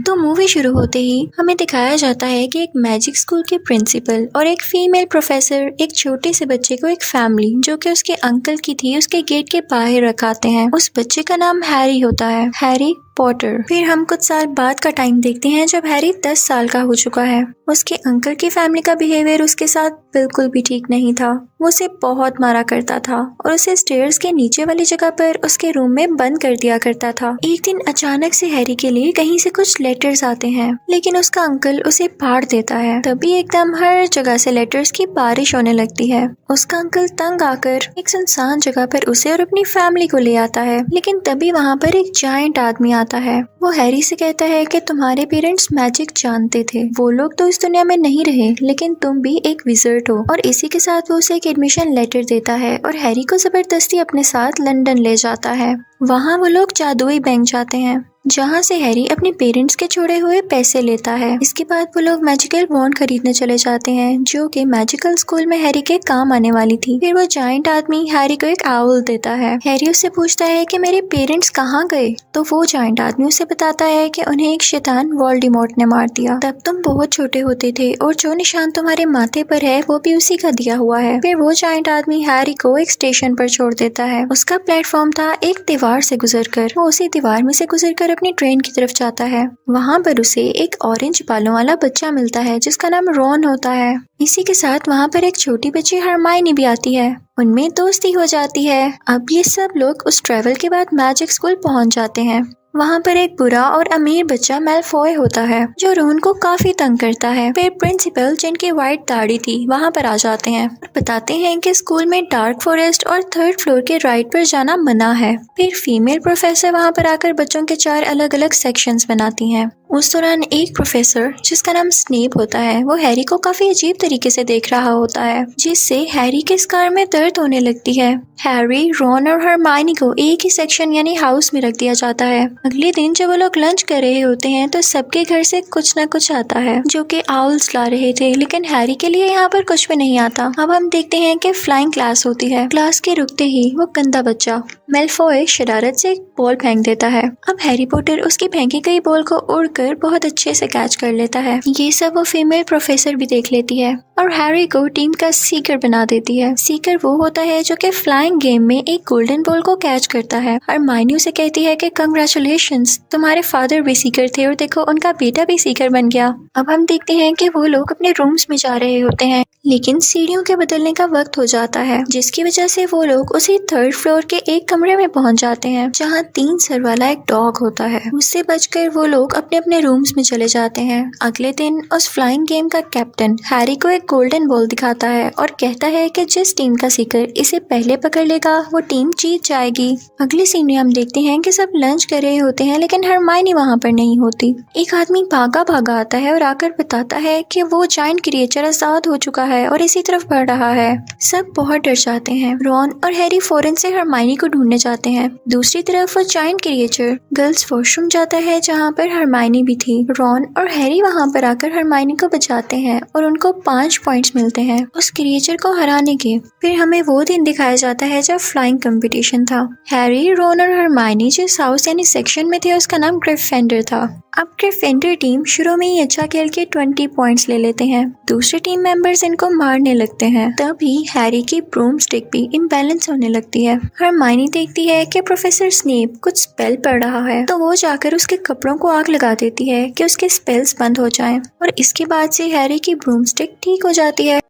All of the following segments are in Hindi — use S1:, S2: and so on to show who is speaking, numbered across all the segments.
S1: तो मूवी शुरू होते ही हमें दिखाया जाता है कि एक मैजिक स्कूल के प्रिंसिपल और एक फीमेल प्रोफेसर एक छोटे से बच्चे को एक फैमिली जो कि उसके अंकल की थी उसके गेट के बाहर रखाते हैं। उस बच्चे का नाम हैरी होता है, हैरी पॉटर। फिर हम कुछ साल बाद का टाइम देखते हैं जब हैरी 10 साल का हो चुका है। उसके अंकल की फैमिली का बिहेवियर उसके साथ बिल्कुल भी ठीक नहीं था। वो उसे बहुत मारा करता था और उसे स्टेयर्स के नीचे वाली जगह पर उसके रूम में बंद कर दिया करता था। एक दिन अचानक से हैरी के लिए कहीं से कुछ लेटर्स आते हैं, लेकिन उसका अंकल उसे फाड़ देता है। तभी एकदम हर जगह से लेटर्स की बारिश होने लगती है। उसका अंकल तंग आकर एक सुनसान जगह पर उसे और अपनी फैमिली को ले आता है, लेकिन तभी वहाँ पर एक जायंट आदमी आता है। वो हैरी से कहता है कि तुम्हारे पेरेंट्स मैजिक जानते थे, वो लोग तो इस दुनिया में नहीं रहे, लेकिन तुम भी एक विज़र्ड हो। और इसी के साथ वो उसे एक एडमिशन लेटर देता है और हैरी को जबरदस्ती अपने साथ लंदन ले जाता है। वहाँ वो लोग जादुई बैंक जाते हैं जहाँ से हैरी अपने पेरेंट्स के छोड़े हुए पैसे लेता है। इसके बाद वो लोग मैजिकल वॉन्ड खरीदने चले जाते हैं जो कि मैजिकल स्कूल में हैरी के काम आने वाली थी। फिर वो जायंट आदमी हैरी को एक आउल देता है। हैरी उससे पूछता है कि मेरे पेरेंट्स कहाँ गए, तो वो जायंट आदमी उसे बताता है कि उन्हें एक शैतान वोल्डेमॉर्ट ने मार दिया। तब तुम बहुत छोटे होते थे और जो निशान तुम्हारे माथे पर है वो भी उसी का दिया हुआ है। फिर वो जायंट आदमी हैरी को एक स्टेशन पर छोड़ देता है। उसका प्लेटफॉर्म था एक दीवार से गुजरकर। वो उसी दीवार में से गुजरकर अपनी ट्रेन की तरफ जाता है। वहाँ पर उसे एक ऑरेंज बालों वाला बच्चा मिलता है जिसका नाम रॉन होता है। इसी के साथ वहाँ पर एक छोटी बच्ची हरमाइनी भी आती है। उनमें दोस्ती हो जाती है। अब ये सब लोग उस ट्रेवल के बाद मैजिक स्कूल पहुँच जाते हैं। वहाँ पर एक बुरा और अमीर बच्चा मैलफॉय होता है जो रोन को काफी तंग करता है। फिर प्रिंसिपल जिनकी व्हाइट दाढ़ी थी वहाँ पर आ जाते हैं और बताते हैं कि स्कूल में डार्क फॉरेस्ट और 3rd फ्लोर के राइड पर जाना मना है। फिर फीमेल प्रोफेसर वहाँ पर आकर बच्चों के 4 अलग अलग सेक्शंस बनाती हैं। उस दौरान एक प्रोफेसर जिसका नाम स्नेप होता है वो हैरी को काफी अजीब तरीके से देख रहा होता है, जिससे हैरी के स्कार में दर्द होने लगती है। हैरी, रॉन और हरमाइनी को एक ही सेक्शन यानी हाउस में रख दिया जाता है। अगले दिन जब वो लोग लंच कर रहे होते हैं तो सबके घर से कुछ न कुछ आता है जो कि आउल्स ला रहे थे, लेकिन हैरी के लिए यहाँ पर कुछ भी नहीं आता। अब हम देखते हैं कि फ्लाइंग क्लास होती है। क्लास के रुकते ही वो गंदा बच्चा मैलफॉय शरारत से एक बॉल फेंक देता है। अब हैरी पॉटर उसकी फेंकी गई बॉल को उड़कर बहुत अच्छे से कैच कर लेता है। ये सब वो फीमेल प्रोफेसर भी देख लेती है और हैरी को टीम का सीकर बना देती है। सीकर वो होता है जो कि फ्लाइंग गेम में एक गोल्डन बॉल को कैच करता है। हरमाइनी उसे कहती है कि कंग्रेचुलेशंस, तुम्हारे फादर भी सीकर थे और देखो उनका बेटा भी सीकर बन गया। अब हम देखते हैं कि वो लोग अपने रूम्स में जा रहे होते हैं, लेकिन सीढ़ियों के बदलने का वक्त हो जाता है, जिसकी वजह से वो लोग उसी 3rd फ्लोर के एक कमरे में पहुंच जाते हैं जहां 3 सर वाला एक डॉग होता है। उससे बचकर वो लोग अपने अपने रूम्स में चले जाते हैं। अगले दिन उस फ्लाइंग गेम का कैप्टन हैरी को एक गोल्डन बॉल दिखाता है और कहता है कि जिस टीम का सीकर इसे पहले पकड़ लेगा वो टीम जीत जाएगी। अगले सीन में हम देखते हैं कि सब लंच कर रहे होते हैं, लेकिन हरमाइनी वहाँ पर नहीं होती। एक आदमी भागा भागा आता है और आकर बताता है कि वो जायंट क्रिएचर आजाद हो चुका है और इसी तरफ बढ़ रहा है। सब बहुत डर जाते हैं। रॉन और हैरी फौरन से हरमाइनी को ढूंढने जाते हैं। दूसरी तरफ वो जायंट क्रिएचर गर्ल्स वॉशरूम जाता है जहाँ पर हरमाइनी भी थी। रॉन और हैरी वहाँ पर आकर हरमाइनी को बचाते हैं और उनको 5 पॉइंट्स मिलते हैं उस क्रिएचर को हराने के। फिर हमें वो दिन दिखाया जाता है जब फ्लाइंग कंपटीशन था। हैरी, रॉन और हरमाइनी जिस हाउस यानी सेक्शन में थे उसका नाम ग्रिफिंडर था। अब ग्रिफिंडर टीम शुरू में ही अच्छा खेल के 20 पॉइंट्स ले लेते हैं। दूसरे टीम मेंबर्स इनको मारने लगते हैं। तभी हैरी की ब्रूम स्टिक भी इम्बैलेंस होने लगती है। हरमाइनी देखती है कि प्रोफेसर स्नेप कुछ स्पेल पढ़ रहा है, तो वो जाकर उसके कपड़ों को आग लगा देती है कि उसके स्पेल्स बंद हो जाएं। और इसके बाद से हैरी की ब्रूम स्टिक ठीक हो जाती है।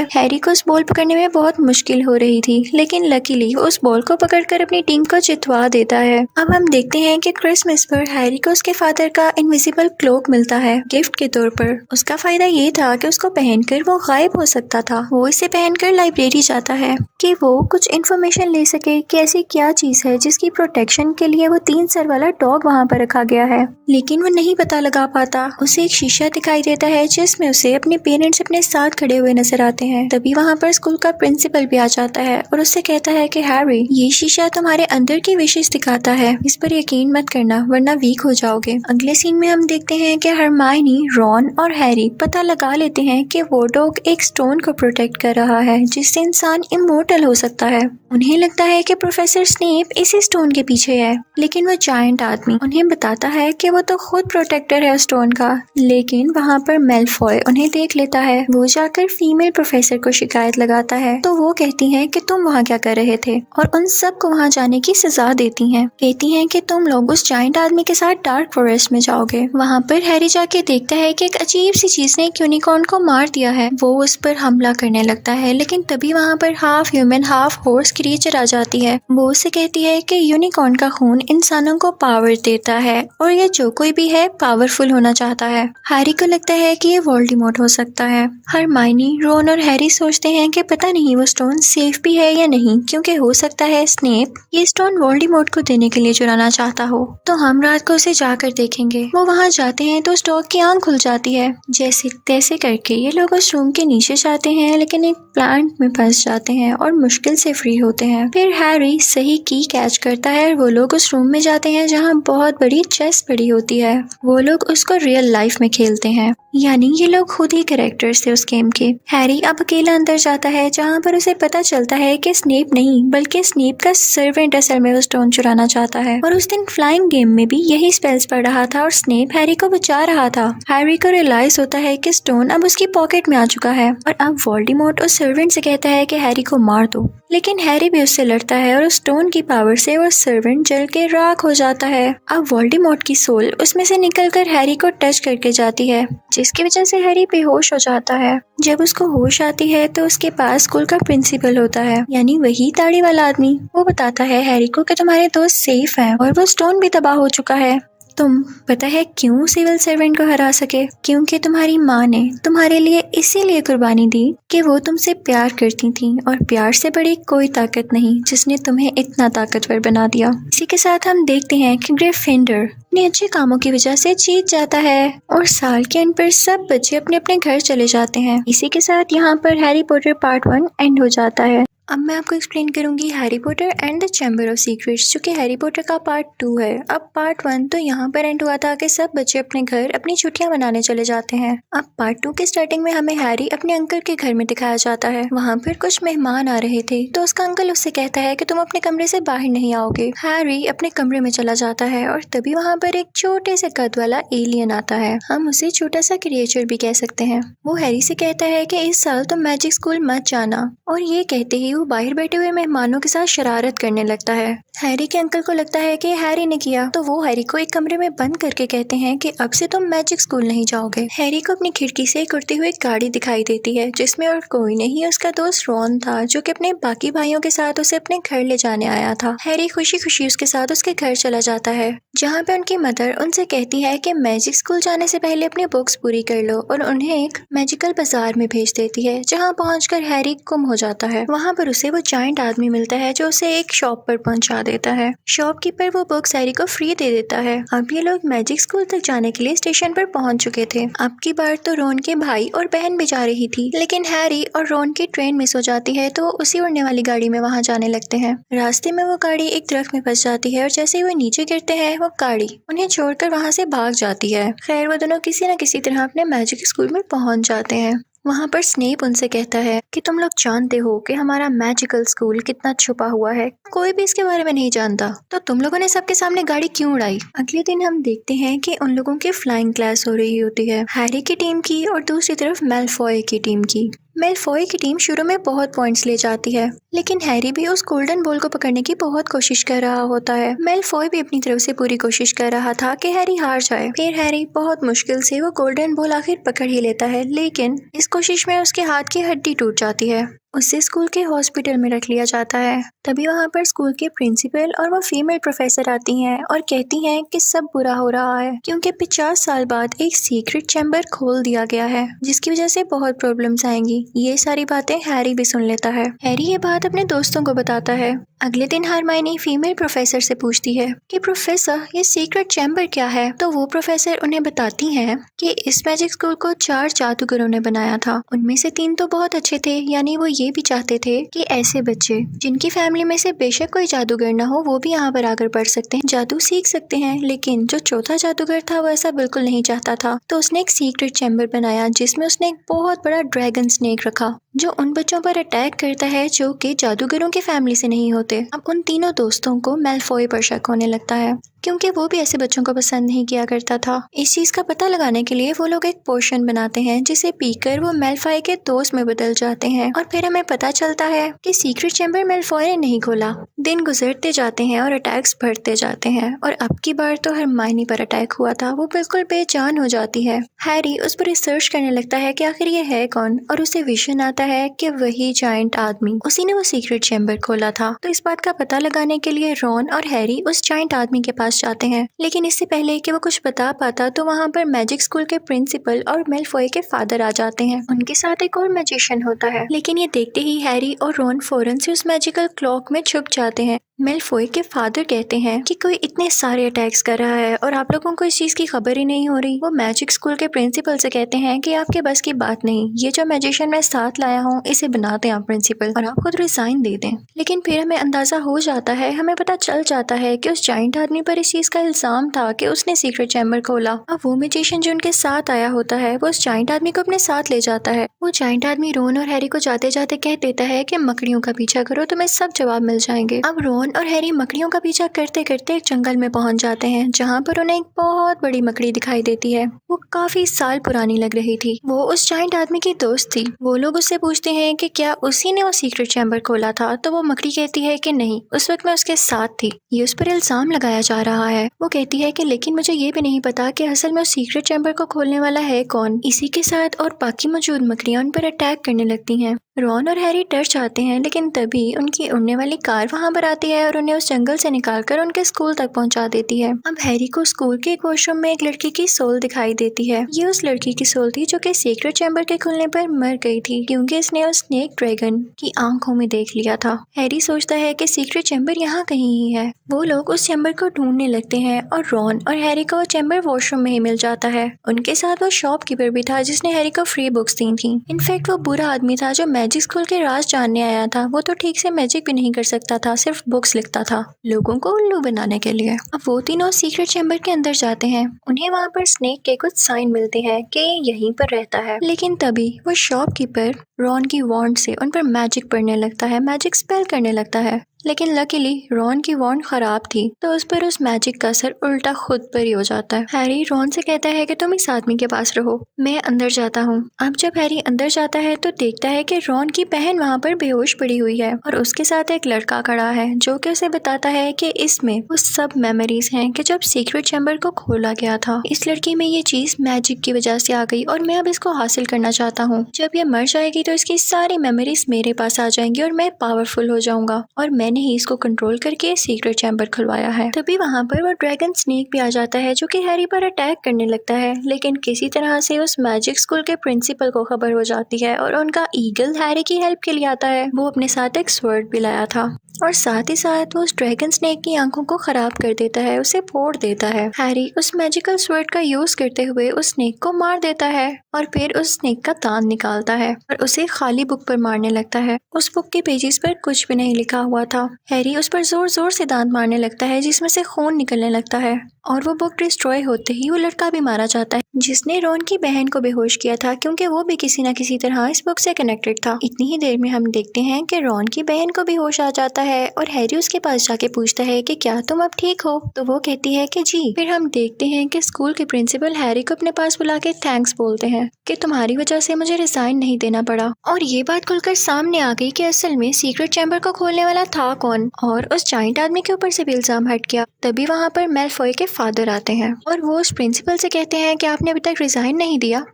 S1: हैरी को उस बॉल पकड़ने में बहुत मुश्किल हो रही थी, लेकिन लकीली वो उस बॉल को पकड़कर अपनी टीम को जितवा देता है। अब हम देखते हैं कि क्रिसमस पर हैरी को उसके फादर का इनविजिबल क्लोक मिलता है गिफ्ट के तौर पर। उसका फायदा ये था कि उसको पहनकर वो गायब हो सकता था। वो इसे पहनकर लाइब्रेरी जाता है कि वो कुछ इन्फॉर्मेशन ले सके कि ऐसी क्या चीज है जिसकी प्रोटेक्शन के लिए वो 3 सर वाला डॉग वहाँ पर रखा गया है, लेकिन वो नहीं पता लगा पाता। उसे एक शीशा दिखाई देता है जिसमें उसे अपने पेरेंट्स अपने साथ खड़े हुए नजर आते हैं। हैं। तभी वहाँ पर स्कूल का प्रिंसिपल भी आ जाता है और उससे कहता है कि हैरी, ये शीशा तुम्हारे अंदर की विशेष दिखाता है, इस पर यकीन मत करना वरना वीक हो जाओगे। अगले सीन में हम देखते हैं कि हरमाइनी, रॉन और हैरी पता लगा लेते हैं कि वो डॉग एक स्टोन को प्रोटेक्ट कर रहा है जिससे इंसान इमोर्टल हो सकता है। उन्हें लगता है कि प्रोफेसर स्नेप इसी स्टोन के पीछे है, लेकिन वो जायंट आदमी उन्हें बताता है कि वो तो खुद प्रोटेक्टर है स्टोन का। लेकिन वहाँ पर मेलफॉय उन्हें देख लेता है। वो जाकर फीमेल प्रोफेसर को शिकायत लगाता है तो वो कहती है कि तुम वहाँ क्या कर रहे थे और उन सबको वहाँ जाने की सजा देती हैं। कहती हैं कि तुम लोग उस जायंट आदमी के साथ डार्क फॉरेस्ट में जाओगे। वहाँ पर हैरी जाके देखता है कि एक अजीब सी चीज ने एक यूनिकॉर्न को मार दिया है। वो उस पर हमला करने लगता है, लेकिन तभी वहाँ पर half human half horse creature आ जाती है। वो उससे कहती है कि यूनिकॉर्न का खून इंसानों को पावर देता है और ये जो कोई भी है पावरफुल होना चाहता है। हैरी को लगता है कि ये वोल्डेमॉर्ट हो सकता है। हरमाइनी, रॉन और हैरी सोचते हैं कि पता नहीं वो स्टोन सेफ भी है या नहीं, क्योंकि हो सकता है स्नेप ये स्टोन वोल्डेमॉर्ट को देने के लिए चुराना चाहता हो। तो हम रात को उसे जाकर देखेंगे। वो वहाँ जाते हैं तो उस डॉग की आंख खुल जाती है। जैसे तैसे करके ये लोग उस रूम के नीचे जाते हैं, लेकिन एक प्लांट में फंस जाते हैं और मुश्किल से फ्री होते हैं। फिर हैरी सही की कैच करता है और वो लोग उस रूम में जाते हैं जहाँ बहुत बड़ी चेस पड़ी होती है। वो लोग उसको रियल लाइफ में खेलते हैं, यानी ये लोग खुद ही कैरेक्टर्स थे उस गेम के। हैरी अब अकेला अंदर जाता है जहाँ पर उसे पता चलता है कि स्नेप नहीं बल्कि स्नेप का सर्वेंट असल में वो स्टोन चुराना चाहता है। और उस दिन फ्लाइंग गेम में भी यही स्पेल्स पढ़ रहा था और स्नेप हैरी को बचा रहा था। हैरी को रियलाइज होता है कि स्टोन अब उसकी पॉकेट में आ चुका है और अब वोल्डेमॉर्ट उस सर्वेंट से कहता है कि हैरी को मार दो, लेकिन हैरी भी उससे लड़ता है और उस स्टोन की पावर से वो सर्वेंट जल के राख हो जाता है। अब वोल्डेमॉर्ट की सोल उसमें से निकलकर हैरी को टच करके जाती है, जिसकी वजह से हैरी बेहोश हो जाता है। जब उसको होश आती है तो उसके पास स्कूल का प्रिंसिपल होता है, यानी वही दाढ़ी वाला आदमी। वो बताता है हैरी को कि तुम्हारे दोस्त सेफ हैं और वो स्टोन भी तबाह हो चुका है। तुम पता है क्यों सिविल सर्वेंट को हरा सके? क्योंकि तुम्हारी माँ ने तुम्हारे लिए इसीलिए कुर्बानी दी कि वो तुमसे प्यार करती थी और प्यार से बड़ी कोई ताकत नहीं जिसने तुम्हें इतना ताकतवर बना दिया। इसी के साथ हम देखते हैं कि ग्रिफिंडर अपने अच्छे कामों की वजह से जीत जाता है और साल के एंड पर सब बच्चे अपने अपने घर चले जाते हैं। इसी के साथ यहाँ पर हैरी पॉटर पार्ट 1 एंड हो जाता है। अब मैं आपको एक्सप्लेन करूंगी Harry Potter and the chamber of secrets, जो कि हैरी पॉटर का पार्ट 2 है। अब पार्ट 1 तो यहाँ पर एंड हुआ था कि सब बच्चे अपने घर अपनी छुट्टियां मनाने चले जाते हैं। अब पार्ट 2 के स्टार्टिंग में हमें हैरी अपने अंकल के घर में दिखाया जाता है। वहाँ पर कुछ मेहमान आ रहे थे तो उसका अंकल उससे कहता है कि तुम अपने कमरे से बाहर नहीं आओगे। हैरी अपने कमरे में चला जाता है और तभी वहाँ पर एक छोटे से कद वाला एलियन आता है। हम उसे छोटा सा क्रिएचर भी कह सकते हैं। वो हैरी से कहता है कि इस साल तुम मैजिक स्कूल मत जाना, और ये कहते ही वो बाहर बैठे हुए मेहमानों के साथ शरारत करने लगता है। हैरी के अंकल को लगता है कि हैरी ने किया, तो वो हैरी को एक कमरे में बंद करके कहते हैं कि अब से तुम मैजिक स्कूल नहीं जाओगे। हैरी को अपनी खिड़की से एक उड़ती हुई गाड़ी दिखाई देती है जिसमें और कोई नहीं उसका दोस्त रॉन था, जो कि अपने बाकी भाइयों के साथ उसे अपने घर ले जाने आया था। हैरी खुशी खुशी उसके साथ उसके घर चला जाता है, जहाँ पे उनकी मदर उनसे कहती है कि मैजिक स्कूल जाने से पहले अपनी बुक्स पूरी कर लो, और उन्हें एक मैजिकल बाजार में भेज देती है, जहाँ पहुंचकर हैरी गुम हो जाता है। वहाँ पर उसे वो जायंट आदमी मिलता है जो उसे एक शॉप पर पहुंचा देता है। शॉपकीपर वो बुक्स हैरी को फ्री दे देता है। अब ये लोग मैजिक स्कूल तक जाने के लिए स्टेशन पर पहुंच चुके थे। अब की बार तो रॉन के भाई और बहन भी जा रही थी, लेकिन हैरी और रॉन की ट्रेन मिस हो जाती है तो उसी उड़ने वाली गाड़ी में वहाँ जाने लगते हैं। रास्ते में वो गाड़ी एक दरख्त में फंस जाती है और जैसे ही वो नीचे गिरते हैं वो गाड़ी उन्हें छोड़कर वहाँ से भाग जाती है। खैर वो दोनों किसी न किसी तरह अपने मैजिक स्कूल में पहुंच जाते हैं। वहाँ पर स्नेप उनसे कहता है कि तुम लोग जानते हो कि हमारा मैजिकल स्कूल कितना छुपा हुआ है, कोई भी इसके बारे में नहीं जानता, तो तुम लोगों ने सबके सामने गाड़ी क्यों उड़ाई? अगले दिन हम देखते हैं कि उन लोगों की फ्लाइंग क्लास हो रही होती है, हैरी की टीम की और दूसरी तरफ मेलफॉय की टीम की। मेलफॉय की टीम शुरू में बहुत पॉइंट्स ले जाती है, लेकिन हैरी भी उस गोल्डन बॉल को पकड़ने की बहुत कोशिश कर रहा होता है। मेलफॉय भी अपनी तरफ से पूरी कोशिश कर रहा था कि हैरी हार जाए। फिर हैरी बहुत मुश्किल से वो गोल्डन बॉल आखिर पकड़ ही लेता है, लेकिन इस कोशिश में उसके हाथ की हड्डी टूट जाती है। उसे स्कूल के हॉस्पिटल में रख लिया जाता है। तभी वहाँ पर स्कूल के प्रिंसिपल और वो फीमेल प्रोफेसर आती हैं और कहती हैं कि सब बुरा हो रहा है, क्योंकि 50 साल बाद एक सीक्रेट चैम्बर खोल दिया गया है, जिसकी वजह से बहुत प्रॉब्लम्स आएंगी। ये सारी बातें हैरी भी सुन लेता है। हैरी ये बात अपने दोस्तों को बताता है, अगले दिन हरमाइनी फीमेल प्रोफेसर से पूछती है कि प्रोफेसर ये सीक्रेट चैम्बर क्या है। तो वो प्रोफेसर उन्हें बताती हैं कि इस मैजिक स्कूल को 4 जादूगरों ने बनाया था। उनमें से 3 तो बहुत अच्छे थे, यानी वो ये भी चाहते थे कि ऐसे बच्चे जिनकी फैमिली में से बेशक कोई जादूगर ना हो वो भी यहाँ पर आकर पढ़ सकते हैं, जादू सीख सकते हैं। लेकिन जो चौथा जादूगर था वो ऐसा बिल्कुल नहीं चाहता था। तो उसने एक सीक्रेट चैम्बर बनाया जिसमें उसने एक बहुत बड़ा ड्रैगन स्नेक रखा जो उन बच्चों पर अटैक करता है जो कि जादूगरों की फैमिली से नहीं होते। अब उन तीनों दोस्तों को मैलफॉय पर शक होने लगता है क्योंकि वो भी ऐसे बच्चों को पसंद नहीं किया करता था। इस चीज का पता लगाने के लिए वो लोग एक पोशन बनाते हैं जिसे पीकर वो मैलफॉय के दोस्त में बदल जाते हैं और फिर हमें पता चलता है कि सीक्रेट चैम्बर मैलफॉय ने नहीं खोला। दिन गुजरते जाते हैं और अटैक्स बढ़ते जाते हैं और अब की बार तो हरमाइनी पर अटैक हुआ था। वो बिल्कुल बेजान हो जाती है। हैरी उस पर रिसर्च करने लगता है कि आखिर ये है कौन और उसे विजन आता है कि वही जायंट आदमी, उसी ने वो सीक्रेट चैम्बर खोला था। तो इस बात का पता लगाने के लिए रॉन और हैरी उस जायंट आदमी के पास जाते हैं। लेकिन इससे पहले कि वो कुछ बता पाता तो वहाँ पर मैजिक स्कूल के प्रिंसिपल और मैलफॉय के फादर आ जाते हैं। उनके साथ एक और मैजिशियन होता है। लेकिन ये देखते ही हैरी और रॉन फौरन से उस मैजिकल क्लॉक में छुप जाते हैं। मैलफॉय के फादर कहते हैं कि कोई इतने सारे अटैक्स कर रहा है और आप लोगों को इस चीज की खबर ही नहीं हो रही। वो मैजिक स्कूल के प्रिंसिपल से कहते हैं कि आपके बस की बात नहीं, ये जो मैजिशियन मैं साथ लाया हूँ इसे बना दें आप प्रिंसिपल और आप खुद रिजाइन दे दें। लेकिन फिर हमें अंदाजा हो जाता है, हमें पता चल जाता है कि उस जायंट आदमी पर इस चीज का इल्जाम था कि उसने सीक्रेट चैम्बर खोला। अब वो मैजिशियन जो उनके साथ आया होता है वो उस जायंट आदमी को अपने साथ ले जाता है। वो जायंट आदमी रोन और हैरी को जाते जाते कह देता है कि मकड़ियों का पीछा करो, तुम्हें सब जवाब मिल जाएंगे। अब रोन और हैरी मकड़ियों का पीछा करते करते एक जंगल में पहुंच जाते हैं जहां पर उन्हें एक बहुत बड़ी मकड़ी दिखाई देती है। वो काफी साल पुरानी लग रही थी। वो उस जायंट आदमी की दोस्त थी। वो लोग उससे पूछते हैं कि क्या उसी ने वो सीक्रेट चैम्बर खोला था। तो वो मकड़ी कहती है कि नहीं, उस वक्त मैं उसके साथ थी। ये उस पर इल्जाम लगाया जा रहा है। वो कहती है कि लेकिन मुझे ये भी नहीं पता कि असल में उस सीक्रेट चैम्बर को खोलने वाला है कौन। इसी के साथ और बाकी मौजूद मकड़ियां उन पर अटैक करने लगती हैं। रॉन और हैरी डर जाते हैं लेकिन तभी उनकी उड़ने वाली कार वहां पर आती है और उन्हें उस जंगल से निकालकर उनके स्कूल तक पहुंचा देती है। अब हैरी को स्कूल के एक वॉशरूम में एक लड़की की सोल दिखाई देती है। ये उस लड़की की सोल थी जो कि सीक्रेट चैम्बर के खुलने पर मर गई थी क्योंकि इसने उस स्नेक ड्रैगन की आंखों में देख लिया था। हैरी सोचता है कि सीक्रेट चैम्बर यहाँ कहीं ही है। वो लोग उस चैम्बर को ढूंढने लगते हैं और रॉन और हैरी को वो चैम्बर वॉशरूम में ही मिल जाता है। उनके साथ वो शॉपकीपर भी था जिसने हैरी को फ्री बुक्स दी थी। इनफैक्ट वो बुरा आदमी था जो मैजिक स्कूल के राज जानने आया था। वो तो ठीक से मैजिक भी नहीं कर सकता था, सिर्फ बुक्स लिखता था लोगों को उल्लू बनाने के लिए। अब वो तीनों सीक्रेट चैम्बर के अंदर जाते हैं। उन्हें वहाँ पर स्नेक के कुछ साइन मिलते हैं कि यहीं पर रहता है। लेकिन तभी वो शॉपकीपर रॉन की वॉन्ड से उन पर मैजिक पढ़ने लगता है, मैजिक स्पेल करने लगता है। लेकिन लकीली रॉन की वॉन्ड खराब थी तो उस पर उस मैजिक का असर उल्टा खुद पर ही हो जाता है। हैरी रॉन से कहता है कि तुम इस आदमी के पास रहो, मैं अंदर जाता हूँ। अब जब हैरी अंदर जाता है तो देखता है कि रॉन की बहन वहाँ पर बेहोश पड़ी हुई है और उसके साथ एक लड़का खड़ा है जो कि उसे बताता है कि इसमें वो सब मेमोरीज हैं कि जब सीक्रेट चैम्बर को खोला गया था। इस लड़की में ये चीज मैजिक की वजह से आ गई और मैं अब इसको हासिल करना चाहता हूँ। जब ये मर जाएगी तो इसकी सारी मेमोरीज मेरे पास आ जाएंगी और मैं पावरफुल हो जाऊंगा और मैंने ही इसको कंट्रोल करके सीक्रेट चैम्बर खुलवाया है। तभी वहाँ पर वो ड्रैगन स्नेक भी आ जाता है जो कि हैरी पर अटैक करने लगता है। लेकिन किसी तरह से उस मैजिक स्कूल के प्रिंसिपल को खबर हो जाती है और उनका ईगल हैरी की हेल्प के लिए आता है। वो अपने साथ एक स्वर्ड भी लाया था और साथ ही साथ वो उस ड्रैगन स्नेक की आंखों को खराब कर देता है, उसे फोड़ देता है। हैरी उस मैजिकल स्वर्ड का यूज करते हुए उस स्नेक को मार देता है और फिर उस स्नेक का दांत निकालता है और उसे खाली बुक पर मारने लगता है। उस बुक के पेजेस पर कुछ भी नहीं लिखा हुआ था। हैरी उस पर जोर जोर से दांत मारने लगता है जिसमें से खून निकलने लगता है और वो बुक डिस्ट्रॉय होते ही वो लड़का भी मारा जाता है जिसने रॉन की बहन को बेहोश किया था क्योंकि वो भी किसी न किसी तरह इस बुक से कनेक्टेड था। इतनी ही देर में हम देखते हैं कि रॉन की बहन को भी होश आ जाता है और हैरी उसके पास जाके पूछता है कि क्या तुम अब ठीक हो। तो वो कहती है कि जी। फिर हम देखते हैं कि स्कूल के प्रिंसिपल हैरी को अपने पास बुला के थैंक्स बोलते हैं कि तुम्हारी वजह से मुझे रिजाइन नहीं देना पड़ा। और ये बात खुलकर सामने आ गई कि असल में सीक्रेट चैम्बर को खोलने वाला था कौन और उस जायंट आदमी के ऊपर से भी इल्जाम हट गया। तभी वहाँ पर मैलफॉय के फादर आते हैं और वो उस प्रिंसिपल से कहते हैं कि आपने अभी तक रिजाइन नहीं दिया।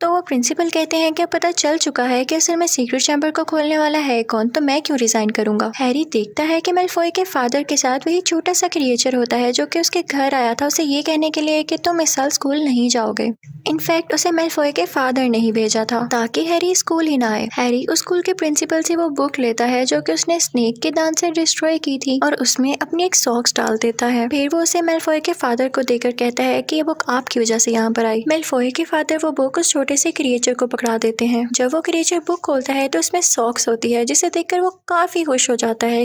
S1: तो वो प्रिंसिपल कहते हैं कि अब पता चल चुका है कि असल में सीक्रेट चैम्बर को खोलने वाला है कौन, तो मैं क्यों रिजाइन करूंगा। हैरी देखता है कि मेलफॉय के फादर के साथ वही छोटा सा क्रिएचर होता है जो कि उसके घर आया था उसे ये कहने के लिए कि तुम इस साल स्कूल नहीं जाओगे। इनफैक्ट उसे मेलफॉय के फादर ने ही भेजा था ताकि हैरी स्कूल ही ना आए। हैरी उस स्कूल के प्रिंसिपल से वो बुक लेता है जो कि उसने स्नेक के दान से डिस्ट्रॉय की थी और उसमें अपनी एक सॉक्स डाल देता है। फिर वो उसे मेलफॉय के फादर को देकर कहता है कि ये बुक आपकी वजह से यहाँ पर आई। मेलफॉय के फादर वो बुक उस छोटे से क्रिएचर को पकड़ा देते हैं। जब वो क्रिएचर बुक खोलता है तो उसमें सॉक्स होती है जिसे देखकर वो काफी खुश हो जाता है।